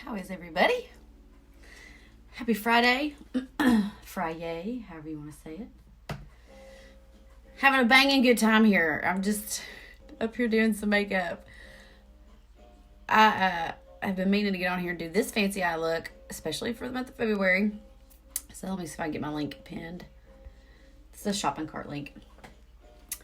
How is everybody? Happy Friday. Friday, however you want to say it. Having a banging good time here. I'm just up here doing some makeup. I've been meaning to get on here and do this fancy eye look, especially for the month of February. So let me see if I can get my link pinned. This is a shopping cart link.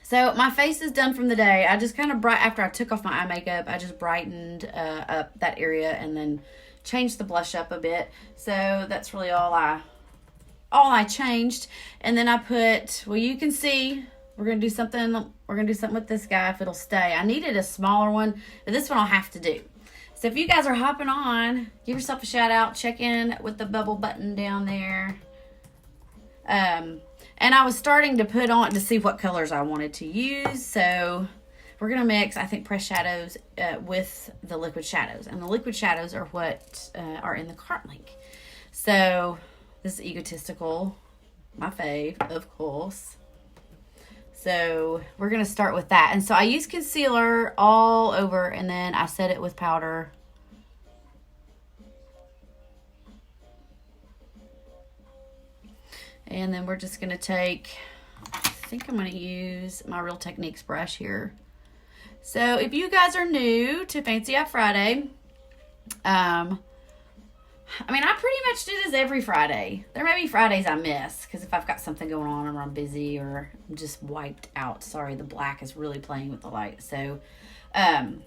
So my face is done from the day. I just kind of after I took off my eye makeup, I just brightened up that area and then changed the blush up a bit. So that's really all I changed. And then I put, well, you can see we're gonna do something with this guy if it'll stay. I needed a smaller one, but this one I'll have to do. So if you guys are hopping on, give yourself a shout out. Check in with the bubble button down there. And I was starting to put on to see what colors I wanted to use. So we're going to mix, I think, pressed shadows with the liquid shadows. And the liquid shadows are what are in the cart link. So this is Egotistical, my fave, of course. So we're going to start with that. And so I use concealer all over, and then I set it with powder. And then we're just going to take, I think I'm going to use my Real Techniques brush here. So if you guys are new to Fancy Eye Friday, I pretty much do this every Friday. There may be Fridays I miss, because if I've got something going on or I'm busy or I'm just wiped out. Sorry, the black is really playing with the light. So I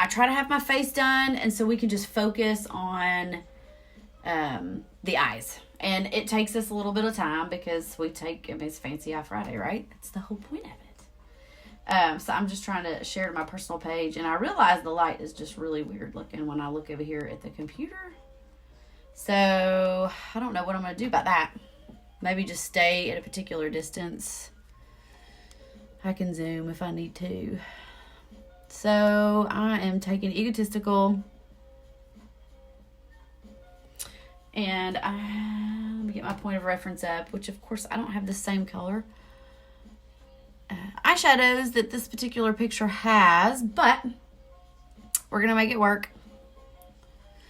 try to have my face done, and so we can just focus on the eyes. And it takes us a little bit of time because it's Fancy Eye Friday, right? That's the whole point of it. So I'm just trying to share to my personal page. And I realize the light is just really weird looking when I look over here at the computer. So I don't know what I'm going to do about that. Maybe just stay at a particular distance. I can zoom if I need to. So I am taking Egotistical. And let me get my point of reference up, which of course I don't have the same color eyeshadows that this particular picture has, but we're going to make it work.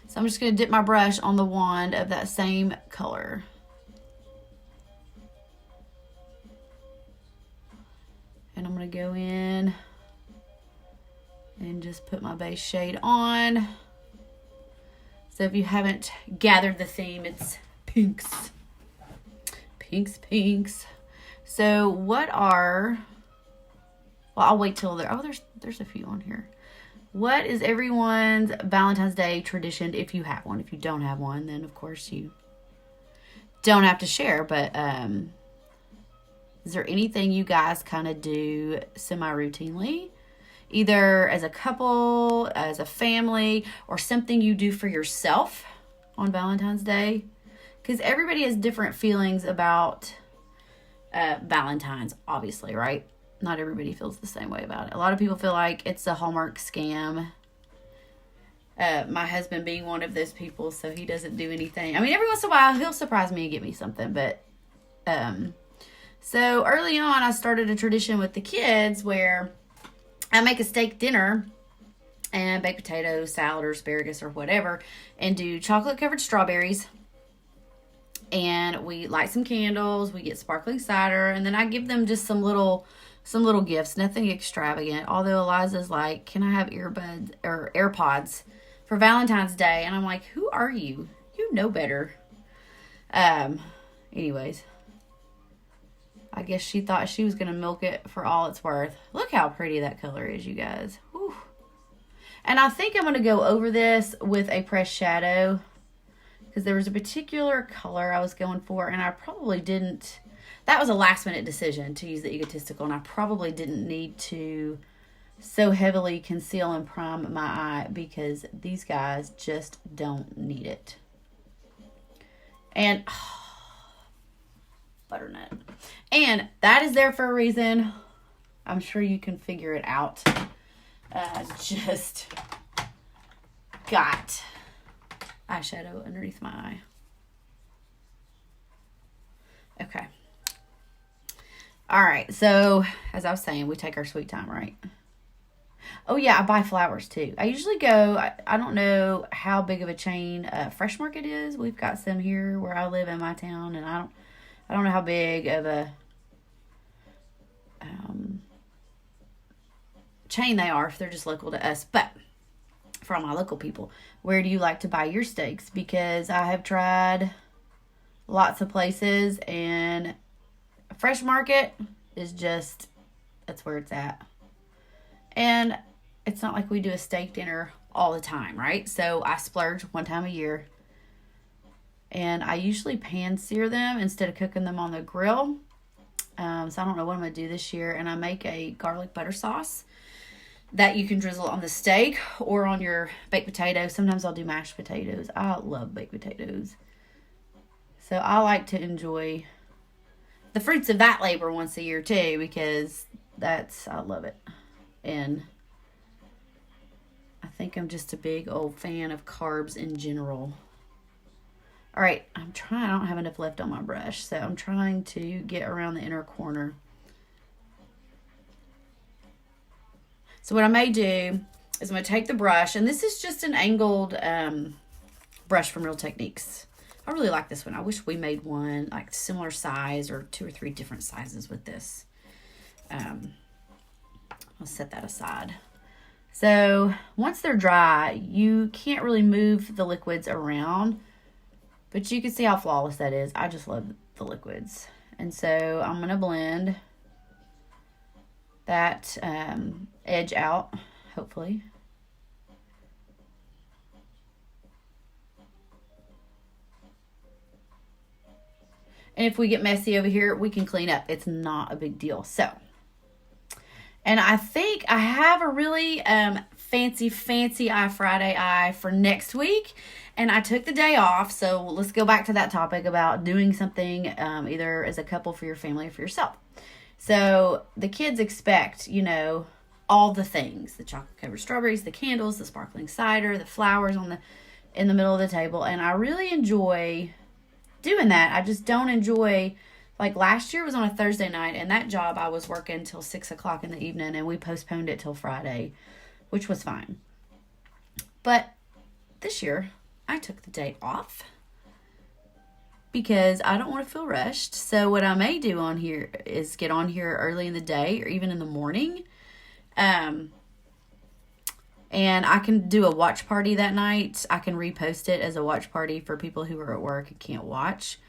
So I'm just going to dip my brush on the wand of that same color. And I'm going to go in and just put my base shade on. So if you haven't gathered the theme, it's pinks. Pinks. So I'll wait till there's a few on here. What is everyone's Valentine's Day tradition if you have one? If you don't have one, then of course you don't have to share. But is there anything you guys kind of do semi-routinely? Either as a couple, as a family, or something you do for yourself on Valentine's Day. Because everybody has different feelings about Valentine's, obviously, right? Not everybody feels the same way about it. A lot of people feel like it's a Hallmark scam. My husband being one of those people, so he doesn't do anything. Every once in a while, he'll surprise me and get me something. But so early on, I started a tradition with the kids where I make a steak dinner and baked potatoes, salad, or asparagus, or whatever, and do chocolate-covered strawberries. And we light some candles, we get sparkling cider, and then I give them just some little gifts, nothing extravagant. Although Eliza's like, "Can I have earbuds or AirPods for Valentine's Day?" And I'm like, "Who are you? You know better." Anyways. I guess she thought she was going to milk it for all it's worth. Look how pretty that color is, you guys. Whew. And I think I'm going to go over this with a pressed shadow, because there was a particular color I was going for, and I probably didn't. That was a last minute decision to use the Egotistical, and I probably didn't need to so heavily conceal and prime my eye, because these guys just don't need it. And butternut. And that is there for a reason. I'm sure you can figure it out. Just got eyeshadow underneath my eye. Okay. All right. So, as I was saying, we take our sweet time, right? Oh yeah, I buy flowers too. I usually go, I don't know how big of a chain Fresh Market is. We've got some here where I live in my town, and I don't know how big of a chain they are if they're just local to us. But for all my local people, where do you like to buy your steaks? Because I have tried lots of places, and Fresh Market is just, that's where it's at. And it's not like we do a steak dinner all the time, right? So I splurge one time a year. And I usually pan sear them instead of cooking them on the grill. So I don't know what I'm going to do this year. And I make a garlic butter sauce that you can drizzle on the steak or on your baked potatoes. Sometimes I'll do mashed potatoes. I love baked potatoes. So I like to enjoy the fruits of that labor once a year too, because I love it. And I think I'm just a big old fan of carbs in general. All right, I don't have enough left on my brush, so I'm trying to get around the inner corner. So what I may do is I'm going to take the brush, and this is just an angled brush from Real Techniques. I really like this one. I wish we made one like similar size or 2 or 3 different sizes with this. I'll set that aside. So once they're dry, you can't really move the liquids around, but you can see how flawless that is. I just love the liquids. And so I'm going to blend that edge out, hopefully. And if we get messy over here, we can clean up. It's not a big deal. So, and I think I have a really fancy eye Friday eye for next week. And I took the day off. So let's go back to that topic about doing something either as a couple for your family or for yourself. So the kids expect, all the things, the chocolate covered strawberries, the candles, the sparkling cider, the flowers in the middle of the table. And I really enjoy doing that. I just don't enjoy, like last year was on a Thursday night, and that job I was working till 6 o'clock in the evening, and we postponed it till Friday, which was fine. But this year I took the day off because I don't want to feel rushed. So what I may do on here is get on here early in the day or even in the morning. And I can do a watch party that night. I can repost it as a watch party for people who are at work and can't watch.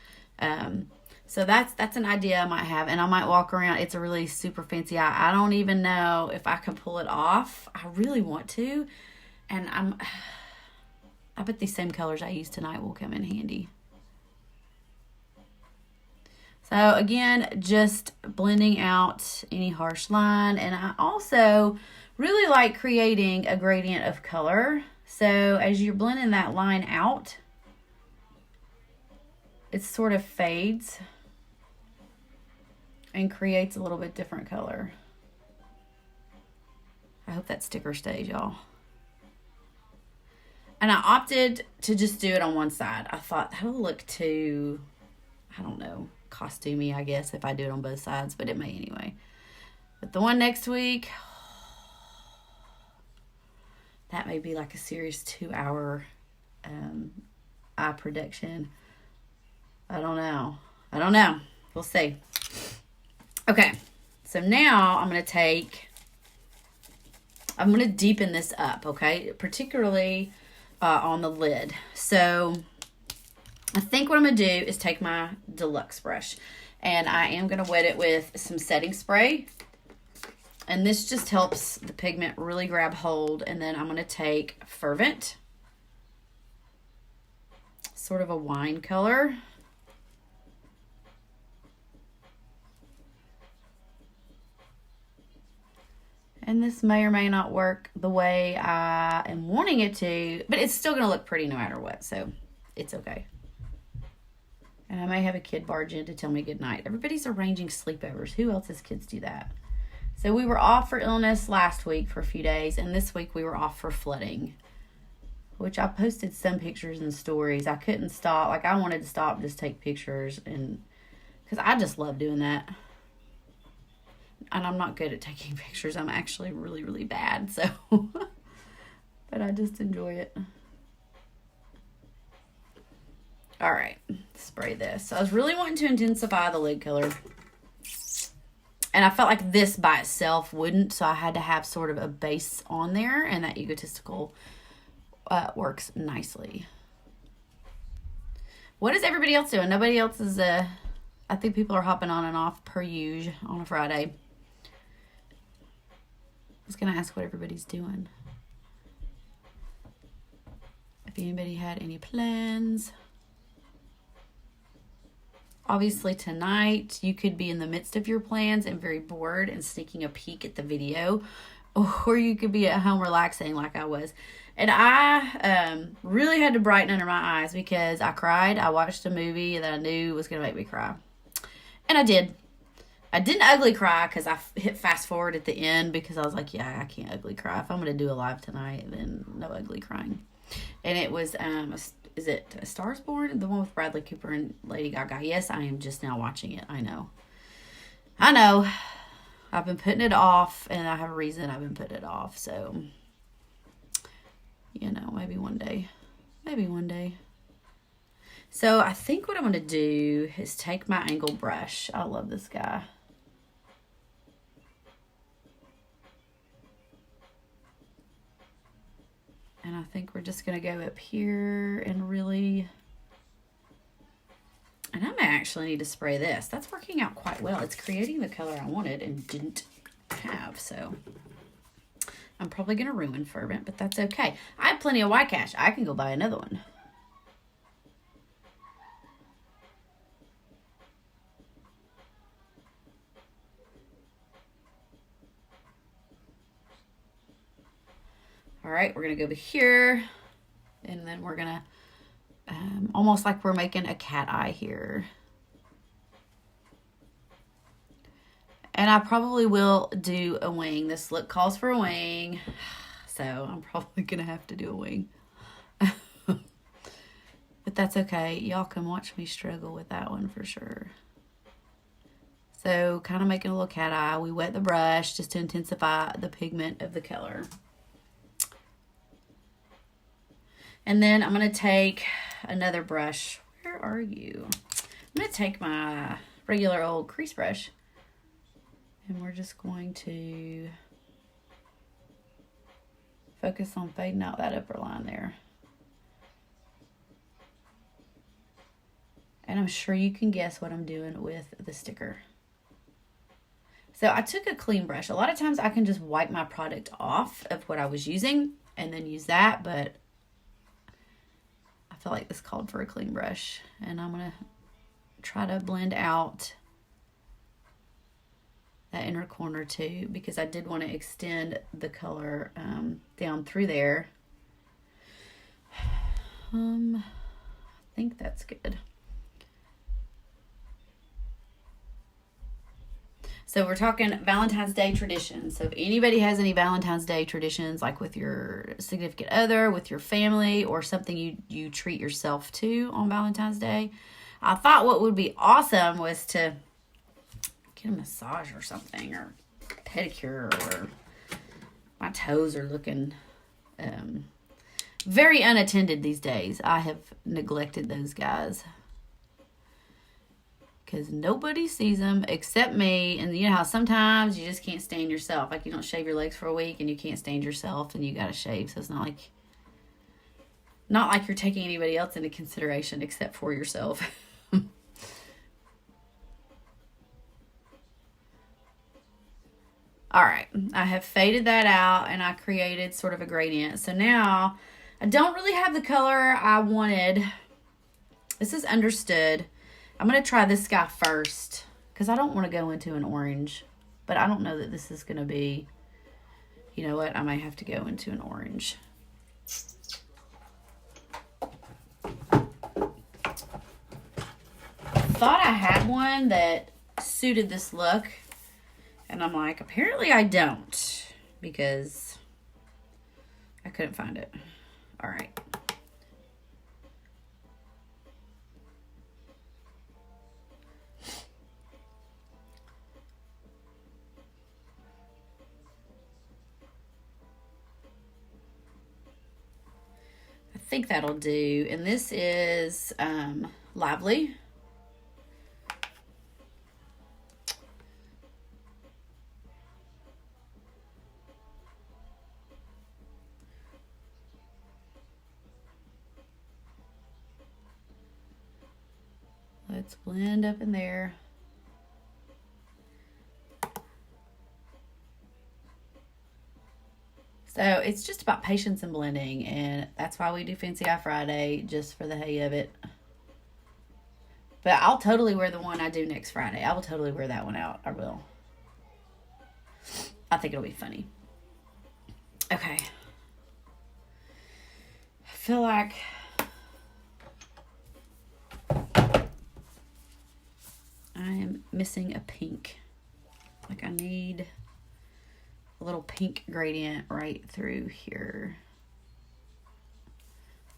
So that's an idea I might have. And I might walk around. It's a really super fancy eye. I don't even know if I can pull it off. I really want to. And I bet these same colors I used tonight will come in handy. So again, just blending out any harsh line. And I also really like creating a gradient of color. So as you're blending that line out, it sort of fades and creates a little bit different color. I hope that sticker stays, y'all. And I opted to just do it on one side. I thought that'll look too, I don't know, costumey, I guess, if I do it on both sides, but it may anyway. But the one next week, that may be like a serious 2-hour eye production. I don't know. We'll see. Okay. So now I'm going to deepen this up, okay? Particularly on the lid. So I think what I'm going to do is take my deluxe brush, and I am going to wet it with some setting spray. And this just helps the pigment really grab hold. And then I'm going to take Fervent, sort of a wine color. And this may or may not work the way I am wanting it to, but it's still going to look pretty no matter what, so it's okay. And I may have a kid barge in to tell me goodnight. Everybody's arranging sleepovers. Who else's kids do that? So we were off for illness last week for a few days, and this week we were off for flooding, which I posted some pictures and stories. I couldn't stop. Like, I wanted to stop and just take pictures, and because I just love doing that. And I'm not good at taking pictures. I'm actually really, really bad. So, but I just enjoy it. All right, spray this. So I was really wanting to intensify the lid color. And I felt like this by itself wouldn't, so I had to have sort of a base on there, and that Egotistical works nicely. What is everybody else doing? Nobody else is, I think people are hopping on and off per usual on a Friday. I was going to ask what everybody's doing. If anybody had any plans. Obviously tonight you could be in the midst of your plans and very bored and sneaking a peek at the video, or you could be at home relaxing like I was. And I really had to brighten under my eyes because I cried. I watched a movie that I knew was going to make me cry. And I did. I didn't ugly cry because I hit fast forward at the end because I was like, yeah, I can't ugly cry. If I'm going to do a live tonight, then no ugly crying. And it was, is it A Star is Born? The one with Bradley Cooper and Lady Gaga. Yes, I am just now watching it. I know. I've been putting it off, and I have a reason I've been putting it off. So, you know, maybe one day. Maybe one day. So I think what I'm going to do is take my angle brush. I love this guy. And I think we're just going to go up here and really... And I may actually need to spray this. That's working out quite well. It's creating the color I wanted and didn't have, so... I'm probably going to ruin Fervent, but that's okay. I have plenty of white cash. I can go buy another one. All right, we're going to go over here, and then we're going to, almost like we're making a cat eye here. And I probably will do a wing. This look calls for a wing, so I'm probably going to have to do a wing. But that's okay. Y'all can watch me struggle with that one for sure. So kind of making a little cat eye. We wet the brush just to intensify the pigment of the color. And then I'm going to take another brush. Where are you? I'm going to take my regular old crease brush. And we're just going to focus on fading out that upper line there. And I'm sure you can guess what I'm doing with the sticker. So I took a clean brush. A lot of times I can just wipe my product off of what I was using and then use that, but I feel like this called for a clean brush. And I'm going to try to blend out that inner corner too, because I did want to extend the color down through there. I think that's good. So we're talking Valentine's Day traditions. So if anybody has any Valentine's Day traditions, like with your significant other, with your family, or something you treat yourself to on Valentine's Day, I thought what would be awesome was to get a massage or something, or pedicure, or my toes are looking very unattended these days. I have neglected those guys because nobody sees them except me. And you know how sometimes you just can't stand yourself. Like you don't shave your legs for a week and you can't stand yourself and you got to shave. So it's not like you're taking anybody else into consideration except for yourself. All right, I have faded that out and I created sort of a gradient. So now I don't really have the color I wanted. This is Understood. I'm going to try this guy first because I don't want to go into an orange, but I don't know that this is going to be, you know what, I may have to go into an orange. Thought I had one that suited this look, and I'm like, apparently I don't, because I couldn't find it. All right. think that'll do. And this is Lively. Let's blend up in there. So it's just about patience and blending, and that's why we do Fancy Eye Friday, just for the hay of it. But I'll totally wear the one I do next Friday. I will totally wear that one out. I will. I think it'll be funny. Okay. I feel like I am missing a pink. Like I need a little pink gradient right through here.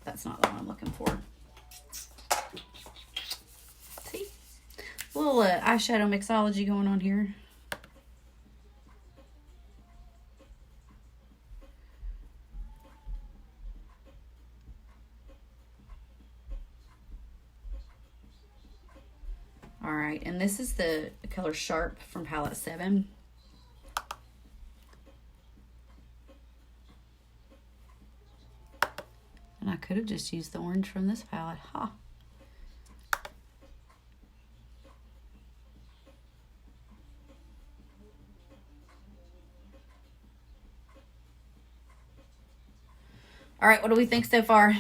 That's not the one I'm looking for. See? A little eyeshadow mixology going on here. All right, and this is the color Sharp from palette 7. And I could have just used the orange from this palette, huh? All right, what do we think so far?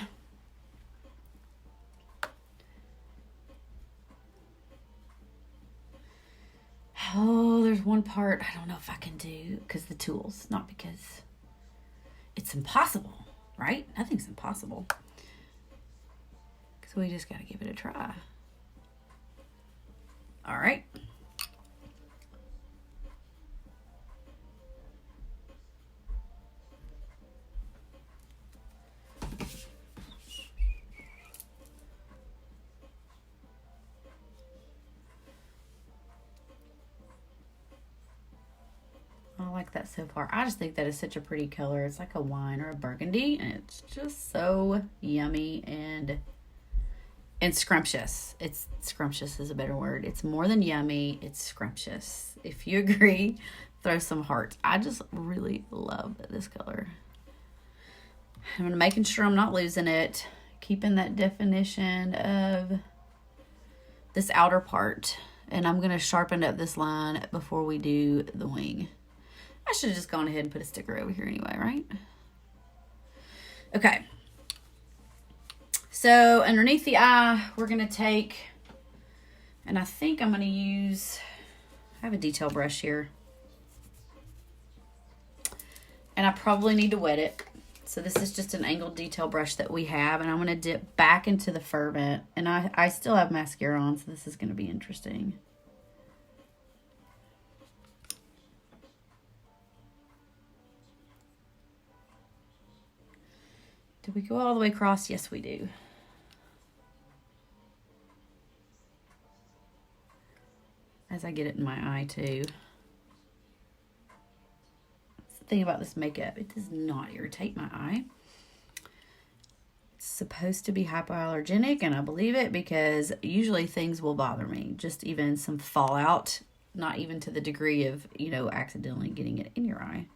Oh, there's one part I don't know if I can do because the tools, not because it's impossible. Right? Nothing's impossible. So we just got to give it a try. All right. I like that so far. I just think that is such a pretty color. It's like a wine or a burgundy, and it's just so yummy and scrumptious. It's scrumptious is a better word. It's more than yummy. It's scrumptious. If you agree, throw some hearts. I just really love this color. I'm making sure I'm not losing it. Keeping that definition of this outer part. And I'm going to sharpen up this line before we do the wing. I should have just gone ahead and put a sticker over here anyway, right? Okay. So underneath the eye, we're going to take, and I think I'm going to use, I have a detail brush here. And I probably need to wet it. So this is just an angled detail brush that we have. And I'm going to dip back into the Fervent. And I still have mascara on, so this is going to be interesting. Did we go all the way across? Yes, we do. As I get it in my eye, too. That's the thing about this makeup. It does not irritate my eye. It's supposed to be hypoallergenic, and I believe it because usually things will bother me. Just even some fallout. Not even to the degree of, you know, accidentally getting it in your eye.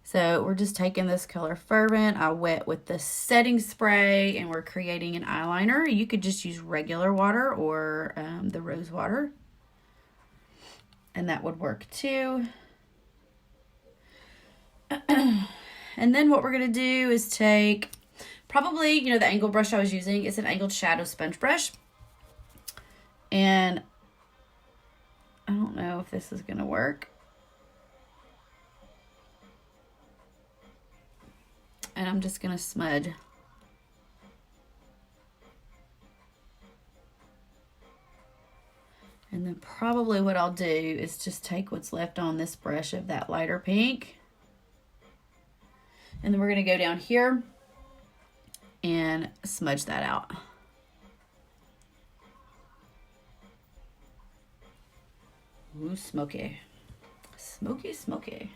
So we're just taking this color Fervent. I wet with the setting spray, and we're creating an eyeliner. You could just use regular water or the rose water. And that would work too. And then what we're going to do is take probably, you know, the angled brush I was using. It's an angled shadow sponge brush. And I don't know if this is going to work. And I'm just going to smudge. And then probably what I'll do is just take what's left on this brush of that lighter pink. And then we're going to go down here and smudge that out. Ooh, smoky. Smoky, smoky.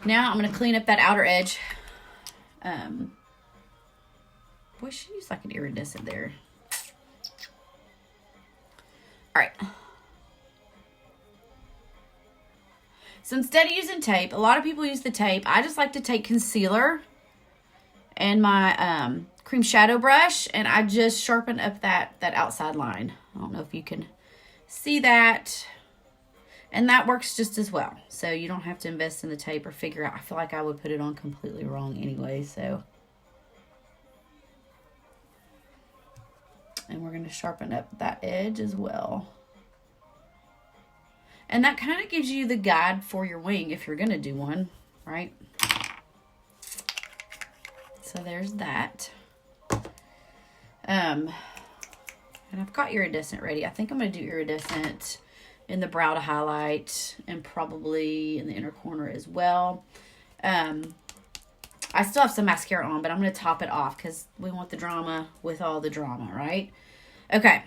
Now I'm going to clean up that outer edge Boy, she used like an iridescent there. All right. So instead of using tape, a lot of people use the tape. I just like to take concealer and my cream shadow brush, and I just sharpen up that outside line. I don't know if you can see that. And that works just as well. So you don't have to invest in the tape or figure out. I feel like I would put it on completely wrong anyway. So, and we're going to sharpen up that edge as well. And that kind of gives you the guide for your wing if you're going to do one, right? So there's that. And I've got iridescent ready. I think I'm going to do iridescent in the brow to highlight and probably in the inner corner as well. I still have some mascara on, but I'm going to top it off because we want the drama with all the drama, right? Okay.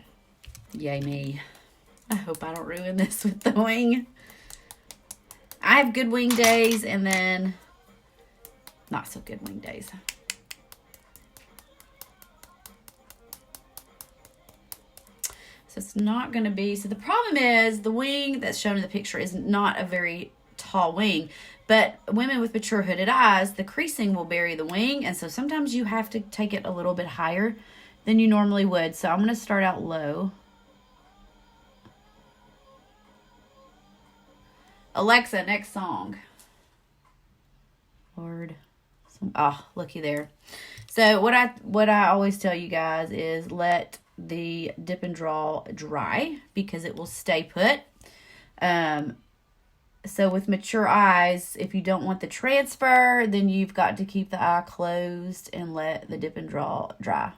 Yay me. I hope I don't ruin this with the wing. I have good wing days and then not so good wing days. So it's not going to be, so the problem is the wing that's shown in the picture is not a very tall wing, but women with mature hooded eyes, the creasing will bury the wing. And so sometimes you have to take it a little bit higher than you normally would. So I'm going to start out low. Alexa, next song. Lord. Oh, looky there. So what I always tell you guys is let the dip and draw dry because it will stay put. So with mature eyes, if you don't want the transfer, then you've got to keep the eye closed and let the dip and draw dry.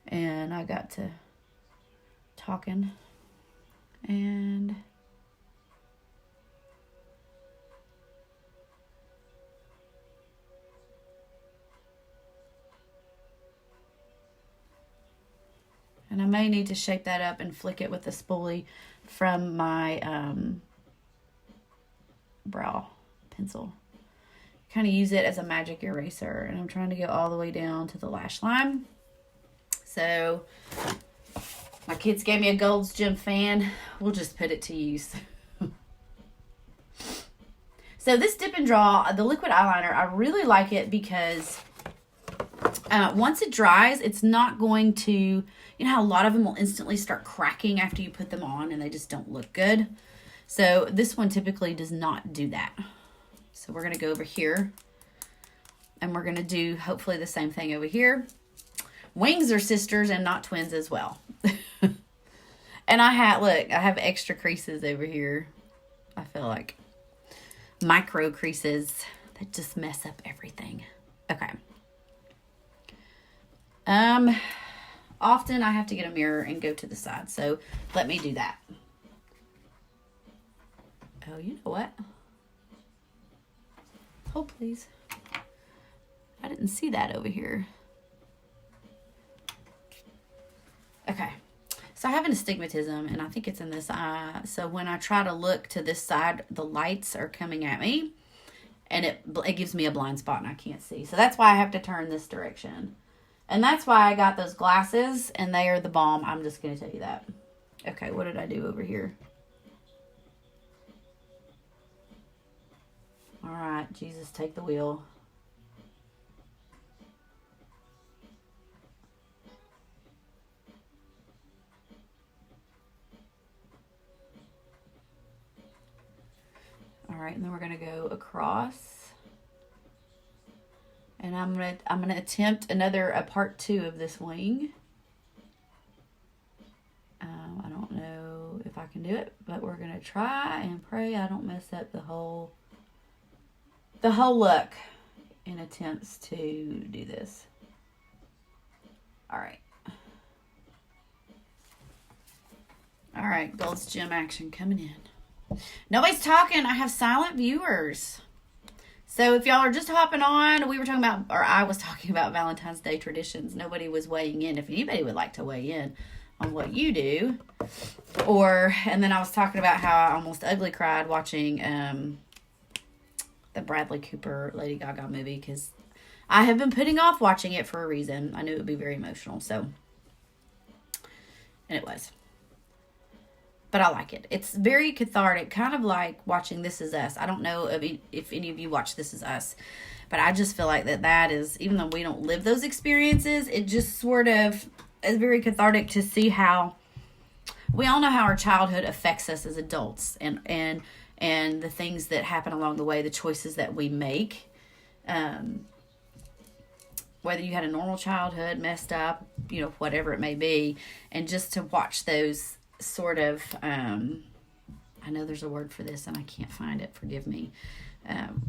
And I got to talking and I may need to shape that up and flick it with a spoolie from my brow pencil. Kind of use it as a magic eraser. And I'm trying to go all the way down to the lash line. So my kids gave me a Gold's Gym fan. We'll just put it to use. So this dip and draw, the liquid eyeliner, I really like it because once it dries, it's not going to, you know how a lot of them will instantly start cracking after you put them on and they just don't look good. So this one typically does not do that. So we're going to go over here and we're going to do hopefully the same thing over here. Wings are sisters and not twins as well. And I have extra creases over here. I feel like micro creases that just mess up everything. Okay. Often I have to get a mirror and go to the side. So let me do that. Oh, you know what? Hold please. I didn't see that over here. Okay. So I have an astigmatism and I think it's in this eye. So when I try to look to this side, the lights are coming at me and it gives me a blind spot and I can't see. So that's why I have to turn this direction. And that's why I got those glasses and they are the bomb. I'm just going to tell you that. Okay, what did I do over here? All right, Jesus, take the wheel. All right, and then we're going to go across. And I'm gonna attempt a part 2 of this wing. I don't know if I can do it, but we're gonna try and pray I don't mess up the whole look in attempts to do this. All right. All right, Gold's Gym action coming in. Nobody's talking. I have silent viewers. So if y'all are just hopping on, I was talking about Valentine's Day traditions. Nobody was weighing in. If anybody would like to weigh in on what you do. And then I was talking about how I almost ugly cried watching the Bradley Cooper Lady Gaga movie, because I have been putting off watching it for a reason. I knew it would be very emotional, so. And it was. But I like it. It's very cathartic, kind of like watching This Is Us. I don't know if any of you watch This Is Us, but I just feel like that is, even though we don't live those experiences, it just sort of is very cathartic to see how, we all know how our childhood affects us as adults, and the things that happen along the way, the choices that we make. Whether you had a normal childhood, messed up, whatever it may be. And just to watch those sort of, I know there's a word for this and I can't find it, forgive me,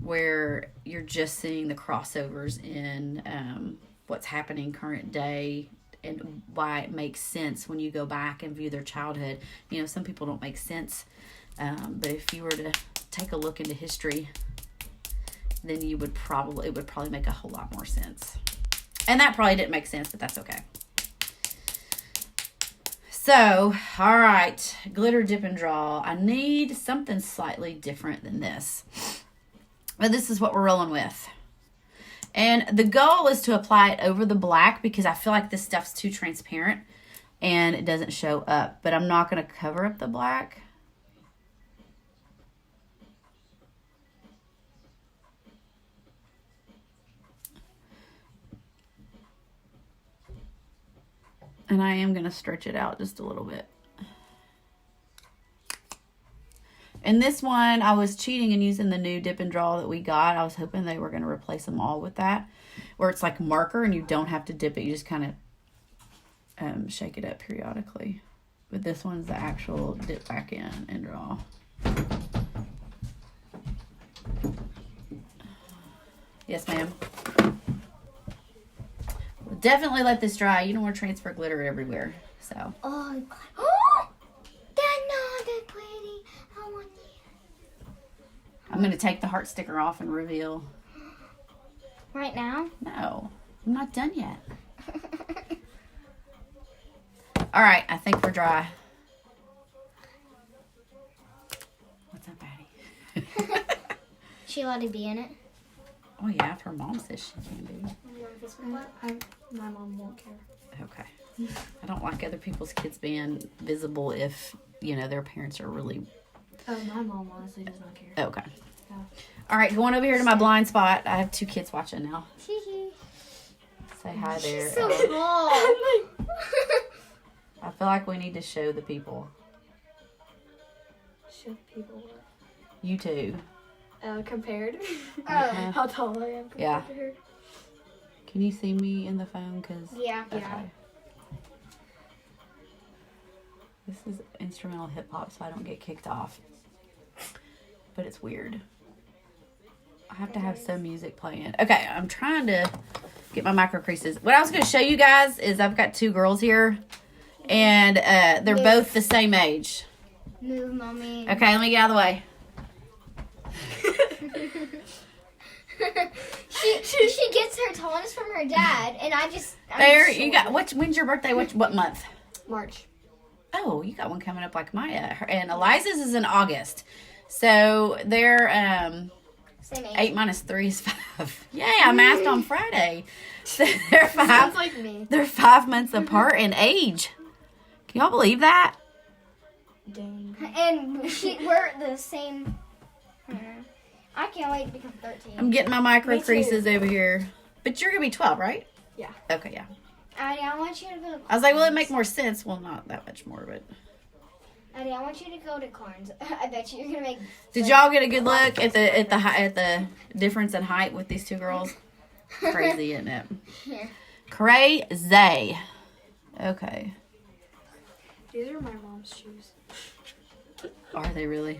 where you're just seeing the crossovers in what's happening current day and why it makes sense when you go back and view their childhood. Some people don't make sense, but if you were to take a look into history, then it would probably make a whole lot more sense. And that probably didn't make sense, but that's okay. So, all right, glitter dip and draw. I need something slightly different than this. But this is what we're rolling with. And the goal is to apply it over the black because I feel like this stuff's too transparent and it doesn't show up. But I'm not going to cover up the black. And I am going to stretch it out just a little bit. And this one, I was cheating and using the new dip and draw that we got. I was hoping they were going to replace them all with that. Where it's like marker and you don't have to dip it. You just kind of shake it up periodically. But this one's the actual dip back in and draw. Yes, ma'am. Definitely let this dry. You don't want to transfer glitter everywhere. So. Oh, that's not that pretty. I want it. I'm going to take the heart sticker off and reveal. Right now? No, I'm not done yet. All right, I think we're dry. What's up, Addie? She allowed to be in it? Oh, yeah, if her mom says she can be. My mom won't care. Okay. I don't like other people's kids being visible if, their parents are really... Oh, my mom honestly does not care. Okay. Yeah. All right, going over here to my blind spot. I have 2 kids watching now. Hee Say hi there. She's so small. I feel like we need to show the people. Show people what? You too. Compared? Uh-huh. How tall I am compared Yeah. to her. Can you see me in the phone? Cause Yeah. okay. Yeah. This is instrumental hip hop, so I don't get kicked off. But it's weird. I have to have some music playing. Okay, I'm trying to get my micro creases. What I was going to show you guys is I've got 2 girls here, and they're both the same age. Move, mommy. Okay, let me get out of the way. She gets her tallness from her dad, and I'm There, short. you got. When's your birthday? What month? March. Oh, you got one coming up like Maya. And Eliza's is in August. So they're Same age. 8 minus 3 is 5. Yay, I mathed on Friday. So they're 5. Sounds like me. They're 5 months apart in age. Can y'all believe that? Dang. And we're the same. I can't wait to become 13. I'm getting my micro Me too. creases over here. But you're going to be 12, right? Yeah. Okay, yeah. Addie, I want you to go to I was like, well, it'd make more sense. Well, not that much more, but... Addie, I want you to go to Carnes. I bet you're gonna make. Did y'all get a good look at the difference in height with these 2 girls? Crazy, isn't it? Here. Crazy. Okay. These are my mom's shoes. Are they really?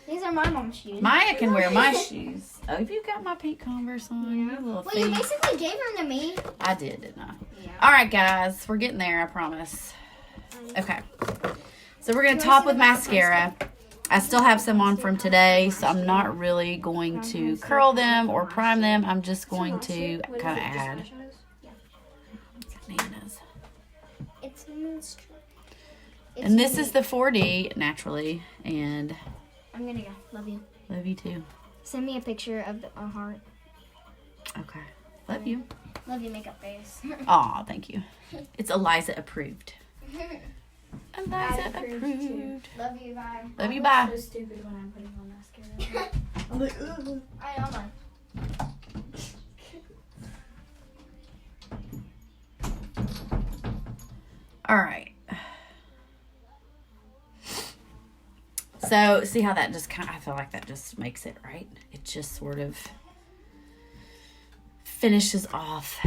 These are my mom's shoes. Maya can wear my shoes. Oh, have you got my pink Converse on? You little Well, you thief. basically gave them to me. I did, didn't I? Yeah. All right, guys. We're getting there, I promise. Okay. So we're going to You wanna top see with the makeup mascara. I still have some on from today, so I'm not really going to curl them or prime them. I'm just going to kind of add. Bananas. It's moonstruck. And this is the 4D, naturally. And I'm gonna go. Love you. love you too. Send me a picture of a heart. Okay. Love you. Love your makeup face. Aw, thank you. It's Eliza approved. Eliza I approve, too. approved. Love you, bye. Love you, I bye. look so stupid when I'm putting on mascara. I'm like, ugh. I know mine. All right. So, see how that just kind of, I feel like that just makes it, right? It just sort of finishes off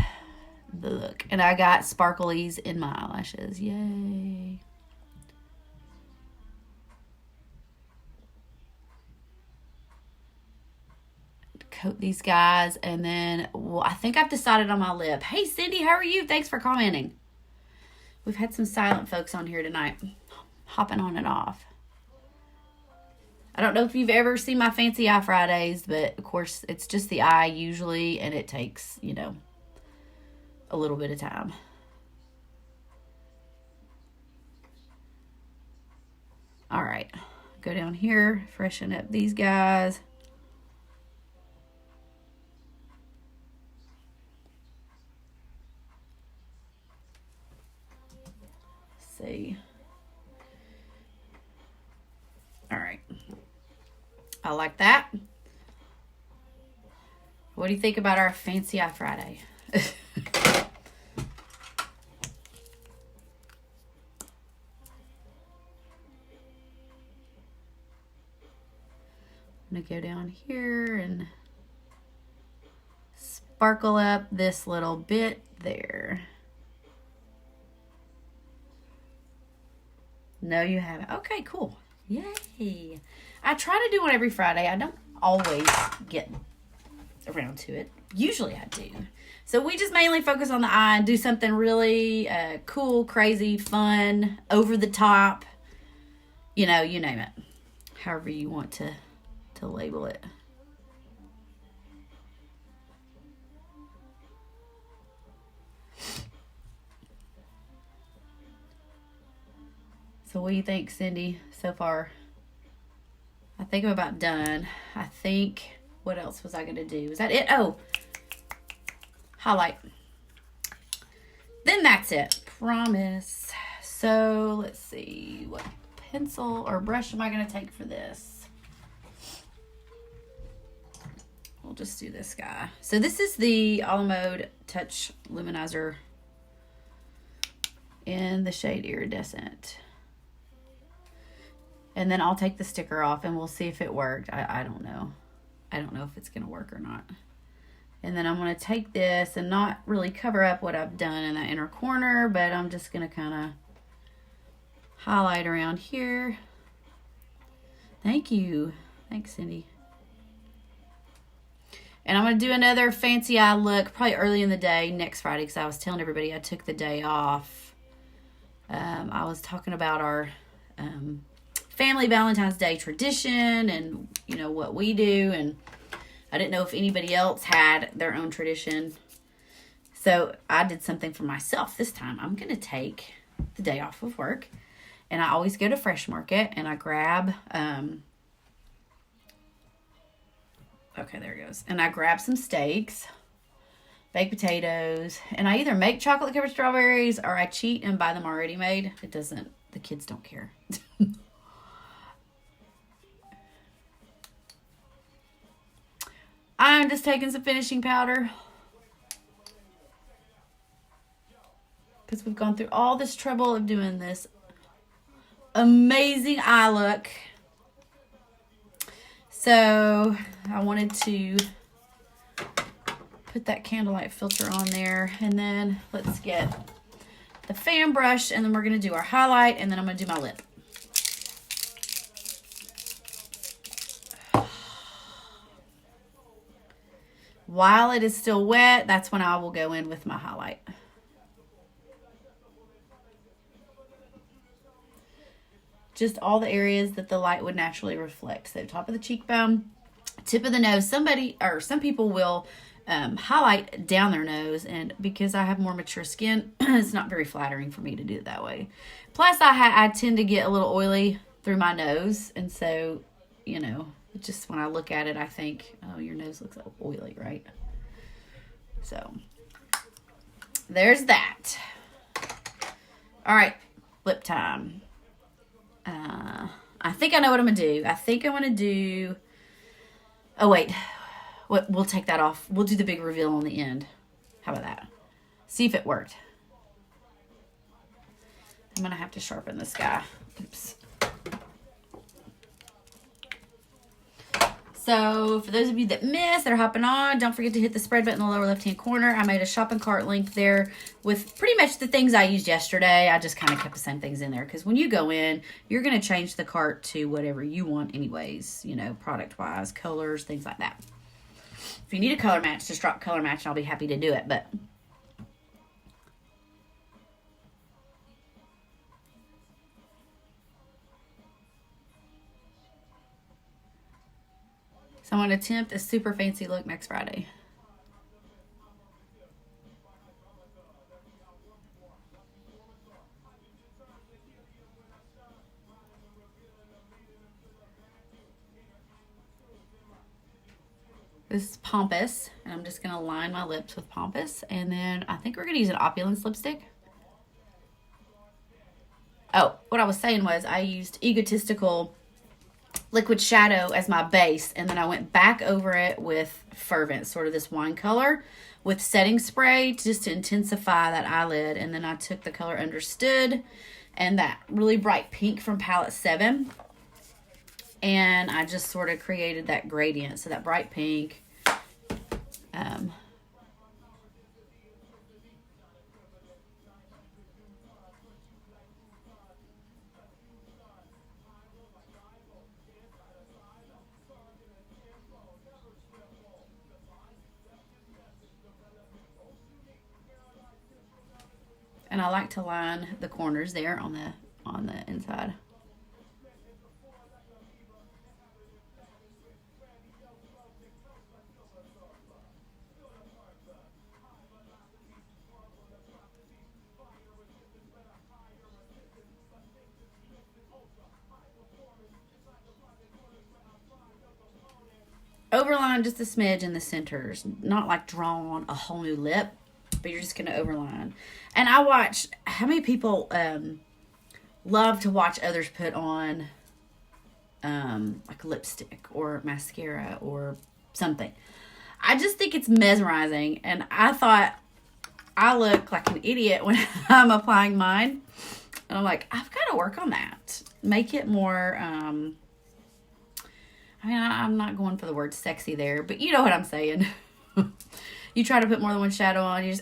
the look. And I got sparklies in my eyelashes. Yay. Coat these guys. And then, well, I think I've decided on my lip. Hey, Cindy, how are you? Thanks for commenting. We've had some silent folks on here tonight. Hopping on and off. I don't know if you've ever seen my Fancy Eye Fridays, but of course it's just the eye usually, and it takes, you know, a little bit of time. All right, go down here, freshen up these guys. Let's see. All right. I like that. What do you think about our Fancy Eye Friday? I'm going to go down here and sparkle up this little bit there. No, you haven't. Okay, cool. Yay. I try to do one every Friday. I don't always get around to it. Usually I do. So we just mainly focus on the eye and do something really cool, crazy, fun, over the top. You know, you name it. However you want to label it. So what do you think, Cindy, so far? I think I'm about done. I think, what else was I going to do? Is that it? Oh, highlight. Then that's it. Promise. So let's see. What pencil or brush am I going to take for this? We'll just do this guy. So this is the A La Mode Touch Luminizer in the shade Iridescent. And then I'll take the sticker off and we'll see if it worked. I don't know. I don't know if it's going to work or not. And then I'm going to take this and not really cover up what I've done in that inner corner, but I'm just going to kind of highlight around here. Thank you. Thanks, Cindy. And I'm going to do another Fancy Eye look probably early in the day next Friday, because I was telling everybody I took the day off. I was talking about our family Valentine's Day tradition and, you know, what we do. And I didn't know if anybody else had their own tradition. So I did something for myself this time. I'm going to take the day off of work. And I always go to Fresh Market and I grab... okay, there it goes. And I grab some steaks, baked potatoes, and I either make chocolate covered strawberries or I cheat and buy them already made. It doesn't, the kids don't care. I'm just taking some finishing powder because we've gone through all this trouble of doing this amazing eye look. So I wanted to put that candlelight filter on there, and then let's get the fan brush, and then we're going to do our highlight, and then I'm going to do my lip. While it is still wet, that's when I will go in with my highlight. Just all the areas that the light would naturally reflect. So top of the cheekbone, tip of the nose. Some people will highlight down their nose, and because I have more mature skin, it's not very flattering for me to do it that way. Plus, I tend to get a little oily through my nose, and so, you know, Just when I look at it, I think, oh, your nose looks oily, right? So there's that. All right, lip time. I think I know what I'm gonna do. I think I'm gonna do. Oh wait, we'll take that off. We'll do the big reveal on the end. How about that? See if it worked. I'm gonna have to sharpen this guy. Oops. So for those of you that missed, that are hopping on, don't forget to hit the spread button in the lower left-hand corner. I made a shopping cart link there with pretty much the things I used yesterday. I just kind of kept the same things in there because when you go in, you're going to change the cart to whatever you want anyways, you know, product-wise, colors, things like that. If you need a color match, just drop color match and I'll be happy to do it. But so I'm going to attempt a super fancy look next Friday. This is Pompous, and I'm just going to line my lips with Pompous. And then I think we're going to use an Opulence lipstick. Oh, what I was saying was I used Egotistical liquid shadow as my base, and then I went back over it with Fervent, sort of this wine color, with setting spray just to intensify that eyelid. And then I took the color Understood and that really bright pink from palette 7, and I just sort of created that gradient. So that bright pink, and I like to line the corners there on the inside. Overline just a smidge in the centers, not like draw on a whole new lip, but you're just going to overline. And I watch, how many people love to watch others put on like lipstick or mascara or something. I just think it's mesmerizing, and I thought I look like an idiot when I'm applying mine. And I'm like, I've got to work on that. Make it more, I mean, I'm not going for the word sexy there, but you know what I'm saying. You try to put more than one shadow on, you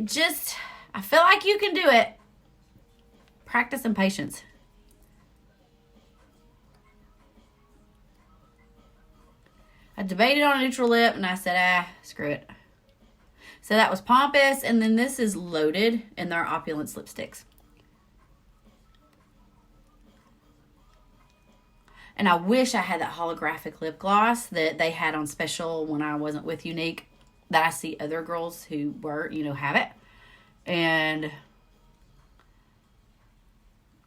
just, I feel like you can do it. Practice and patience. I debated on a neutral lip, and I said, screw it. So that was Pompous, and then this is Loaded, and they're Opulence lipsticks. And I wish I had that holographic lip gloss that they had on special when I wasn't with Unique, that I see other girls who were, have it. And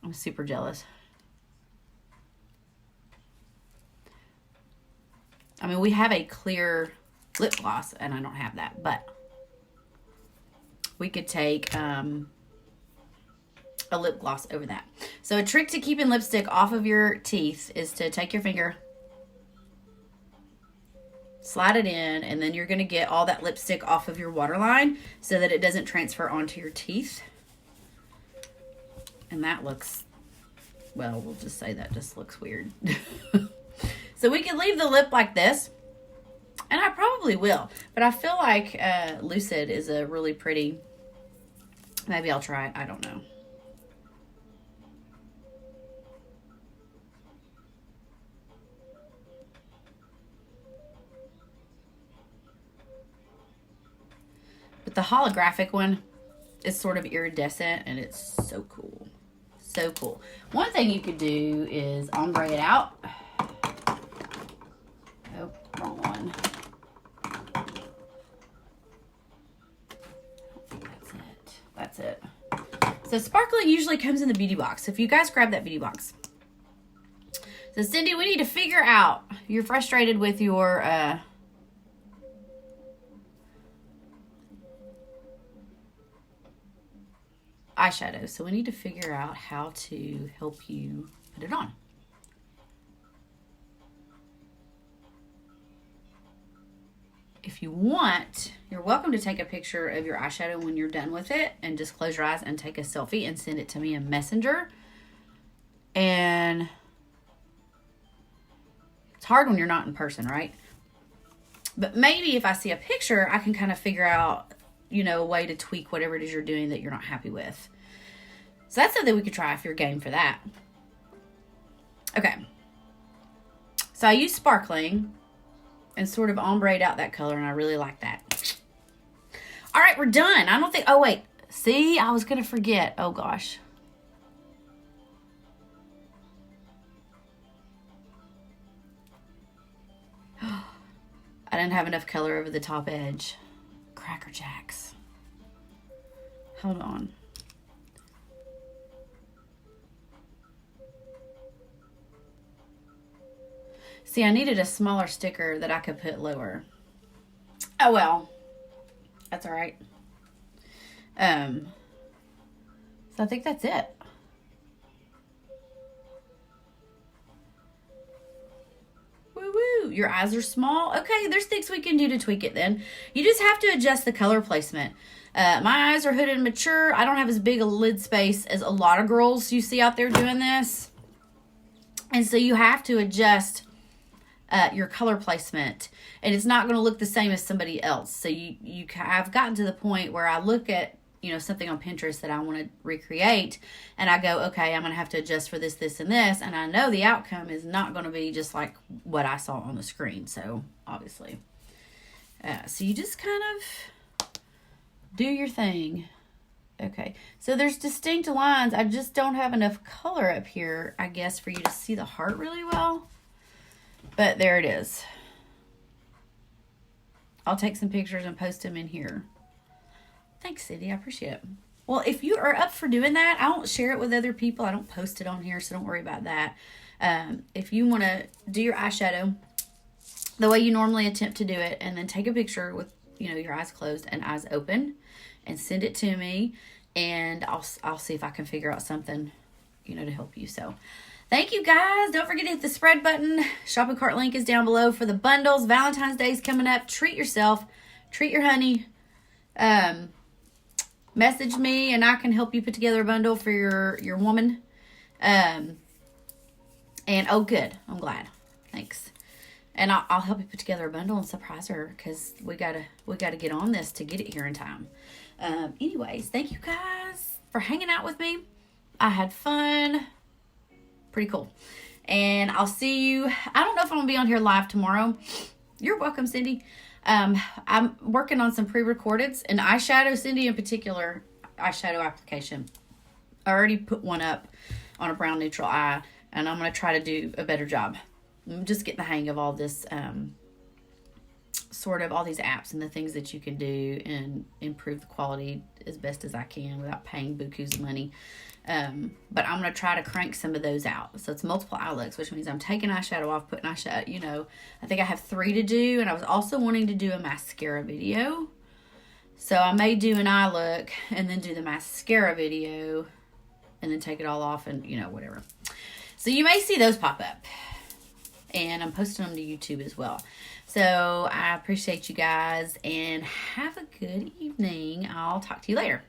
I'm super jealous. I mean, we have a clear lip gloss, and I don't have that, but we could take a lip gloss over that. So a trick to keeping lipstick off of your teeth is to take your finger, slide it in, and then you're going to get all that lipstick off of your waterline so that it doesn't transfer onto your teeth. And that looks, well, we'll just say that just looks weird. So we can leave the lip like this, and I probably will, but I feel like Lucid is a really pretty, maybe I'll try it, I don't know. But the holographic one is sort of iridescent, and it's so cool. So cool. One thing you could do is ombre it out. Oh, wrong one. I don't think that's it. That's it. So sparkling usually comes in the beauty box. So if you guys grab that beauty box. So, Cindy, we need to figure out, you're frustrated with your eyeshadow. So we need to figure out how to help you put it on. If you want, you're welcome to take a picture of your eyeshadow when you're done with it and just close your eyes and take a selfie and send it to me in Messenger. And it's hard when you're not in person, right? But maybe if I see a picture, I can kind of figure out, you know, a way to tweak whatever it is you're doing that you're not happy with. So that's something we could try if you're game for that. Okay. So I use sparkling and sort of ombre'd out that color, and I really like that. All right, we're done. I don't think, oh wait. See, I was going to forget. Oh gosh. I didn't have enough color over the top edge. Cracker Jacks. Hold on. See, I needed a smaller sticker that I could put lower. Oh well. That's all right. So I think that's it. Woo-woo. Your eyes are small. Okay, there's things we can do to tweak it then. You just have to adjust the color placement. My eyes are hooded and mature. I don't have as big a lid space as a lot of girls you see out there doing this. And so you have to adjust your color placement. And it's not going to look the same as somebody else. So I've gotten to the point where I look at, you know, something on Pinterest that I want to recreate, and I go, okay, I'm going to have to adjust for this, this, and this, and I know the outcome is not going to be just like what I saw on the screen, so obviously. So you just kind of do your thing. Okay, so there's distinct lines. I just don't have enough color up here, I guess, for you to see the heart really well, but there it is. I'll take some pictures and post them in here. Thanks, Cindy. I appreciate it. Well, if you are up for doing that, I don't share it with other people. I don't post it on here, so don't worry about that. If you want to do your eyeshadow the way you normally attempt to do it, and then take a picture with, you know, your eyes closed and eyes open, and send it to me, and I'll see if I can figure out something, you know, to help you. So, thank you guys. Don't forget to hit the spread button. Shopping cart link is down below for the bundles. Valentine's Day is coming up. Treat yourself. Treat your honey. Message me and I can help you put together a bundle for your woman. And oh, good. I'm glad. Thanks. And I'll help you put together a bundle and surprise her, because we gotta get on this to get it here in time. Anyways, thank you guys for hanging out with me. I had fun. Pretty cool. And I'll see you. I don't know if I'm gonna be on here live tomorrow. You're welcome, Cindy. I'm working on some pre-recordeds, and eyeshadow, Cindy in particular, eyeshadow application. I already put one up on a brown neutral eye, and I'm going to try to do a better job. I'm just getting the hang of all this, sort of all these apps and the things that you can do and improve the quality as best as I can without paying bukus of money. But I'm going to try to crank some of those out. So it's multiple eye looks, which means I'm taking eyeshadow off, putting eyeshadow, you know, I think I have 3 to do. And I was also wanting to do a mascara video. So I may do an eye look and then do the mascara video and then take it all off and, you know, whatever. So you may see those pop up. And I'm posting them to YouTube as well. So I appreciate you guys and have a good evening. I'll talk to you later.